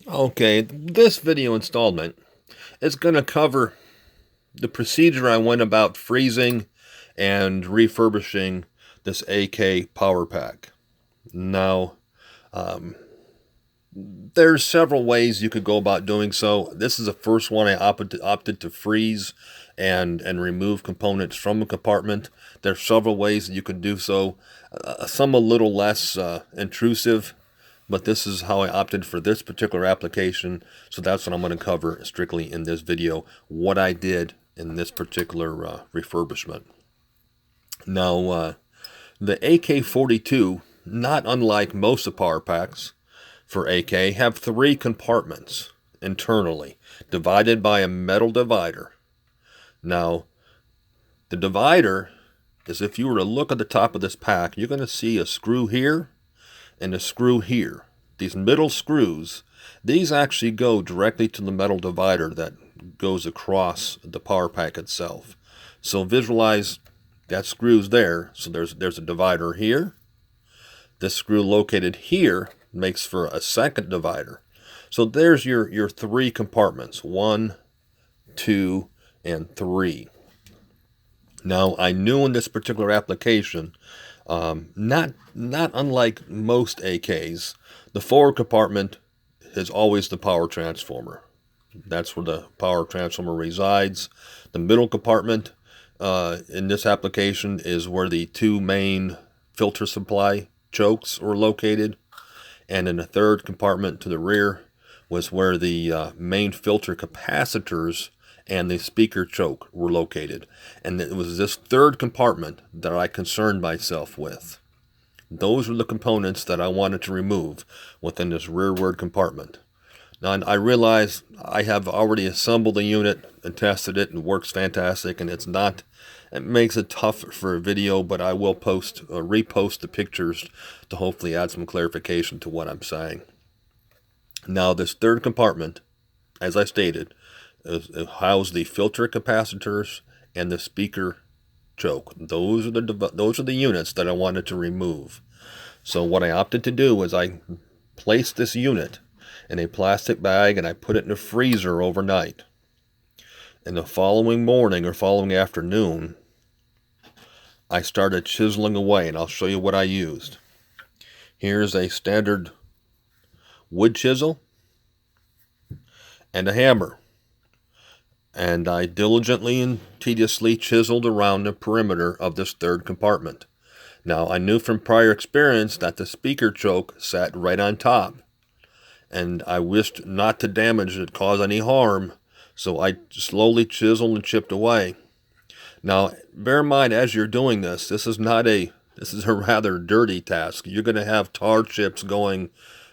Okay, this video installment is going to cover the procedure I went about freezing and refurbishing this AK power pack. Now, there's several ways you could go about doing so. This is the first one I opted to freeze and remove components from a compartment. There's several ways that you can do so, some a little less intrusive, but this is how I opted for this particular application. So that's what I'm going to cover strictly in this video, what I did in this particular refurbishment. Now, the AK-42, not unlike most of power packs for AK, have three compartments internally, divided by a metal divider. Now, the divider is, if you were to look at the top of this pack, you're going to see a screw here and a screw here. These middle screws, these actually go directly to the metal divider that goes across the power pack itself. So visualize that screw's there. So there's a divider here. This screw located here makes for a second divider. So there's your three compartments, 1, 2, and 3. Now, I knew in this particular application, not unlike most AKs, the forward compartment is always the power transformer. That's where the power transformer resides. The middle compartment in this application is where the two main filter supply chokes were located. And in the third compartment to the rear was where the main filter capacitors and the speaker choke were located. And it was this third compartment that I concerned myself with. Those were the components that I wanted to remove within this rearward compartment. Now, I realize I have already assembled the unit and tested it, and it works fantastic, and it makes it tough for a video, but I will repost the pictures to hopefully add some clarification to what I'm saying. Now, this third compartment, as I stated, house the filter capacitors and the speaker choke. Those are the units that I wanted to remove. So what I opted to do was I placed this unit in a plastic bag and I put it in a freezer overnight. And the following morning or following afternoon, I started chiseling away, and I'll show you what I used. Here's a standard wood chisel and a hammer. And I diligently and tediously chiseled around the perimeter of this third compartment. Now, I knew from prior experience that the speaker choke sat right on top, and I wished not to damage it, cause any harm, so I slowly chiseled and chipped away. Now, bear in mind, as you're doing this, this is a rather dirty task. You're going to have tar chips going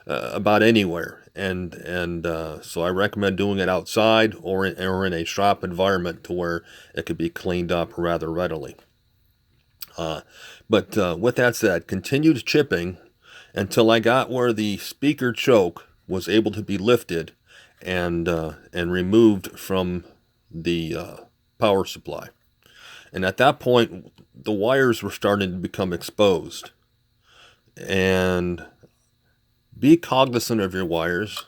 about anywhere. And so I recommend doing it outside or in a shop environment to where it could be cleaned up rather readily. But with that said, continued chipping until I got where the speaker choke was able to be lifted and removed from the power supply. And at that point, the wires were starting to become exposed. And be cognizant of your wires.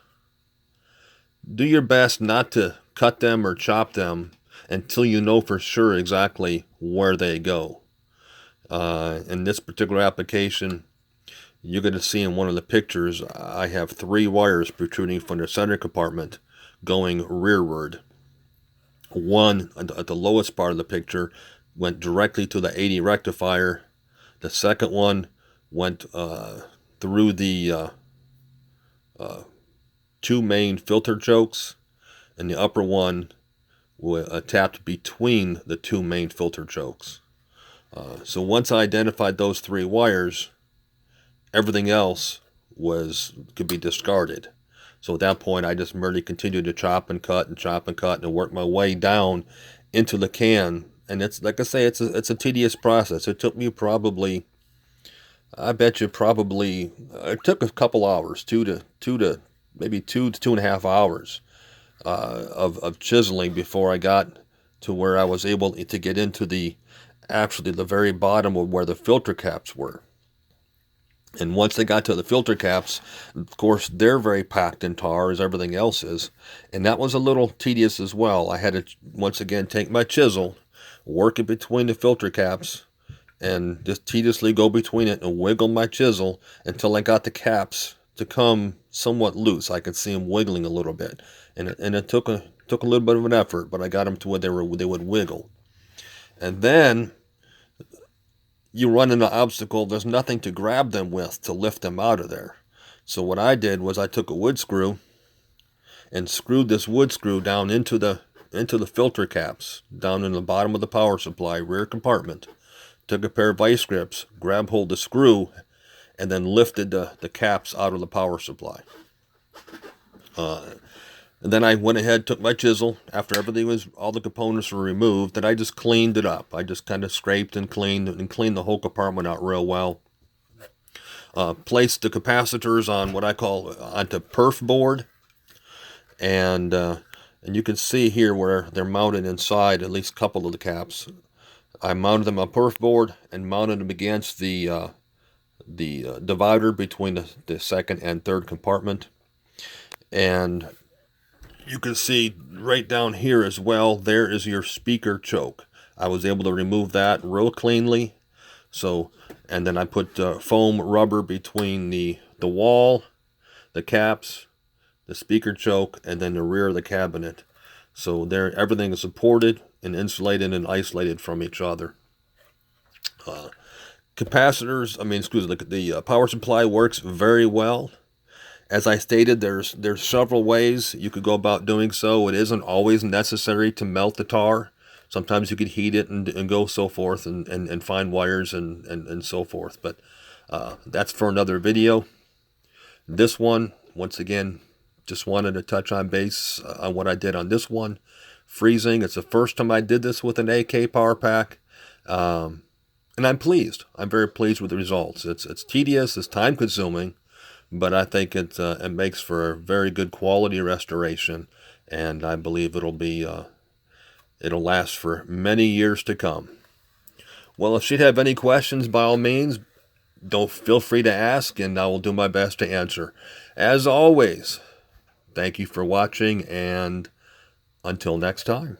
Do your best not to cut them or chop them until you know for sure exactly where they go. In this particular application, you're going to see in one of the pictures, I have 3 wires protruding from the center compartment going rearward. One, at the lowest part of the picture, went directly to the 80 rectifier. The second one went through the 2 main filter chokes, and the upper one tapped between the 2 main filter chokes. So once I identified those 3 wires, everything else could be discarded. So at that point, I just merely continued to chop and cut and work my way down into the can. And it's, like I say, it's a tedious process. It took me probably, I bet you probably, it took a couple hours, maybe 2 to 2.5 hours of chiseling before I got to where I was able to get into the very bottom of where the filter caps were. And once they got to the filter caps, of course, they're very packed in tar as everything else is. And that was a little tedious as well. I had to, once again, take my chisel, work it between the filter caps, and just tediously go between it and wiggle my chisel until I got the caps to come somewhat loose. I could see them wiggling a little bit. And it took a little bit of an effort, but I got them to where they would wiggle. And then you run into an obstacle, there's nothing to grab them with to lift them out of there. So what I did was I took a wood screw and screwed this wood screw down into the filter caps, down in the bottom of the power supply rear compartment. Took a pair of vice grips, grabbed hold the screw, and then lifted the caps out of the power supply. And then I went ahead, took my chisel, after all the components were removed, then I just cleaned it up. I just kind of scraped and cleaned the whole compartment out real well. Placed the capacitors on what I call onto perf board, and you can see here where they're mounted inside, at least a couple of the caps. I mounted them on perf board and mounted them against the divider between the second and third compartment. And you can see right down here as well, there is your speaker choke. I was able to remove that real cleanly. So, and then I put foam rubber between the wall, the caps, the speaker choke, and then the rear of the cabinet. So there, everything is supported and insulated and isolated from each other. Capacitors, the power supply works very well. As I stated, there's several ways you could go about doing so. It isn't always necessary to melt the tar. Sometimes you could heat it and go so forth and find wires and so forth. But that's for another video. This one, once again, just wanted to touch on base on what I did on this one. Freezing, it's the first time I did this with an AK power pack. And I'm pleased. I'm very pleased with the results. It's tedious, it's time consuming, but I think it makes for a very good quality restoration, and I believe it'll last for many years to come. Well, if she'd have any questions, by all means, don't feel free to ask, and I will do my best to answer. As always, thank you for watching, and until next time.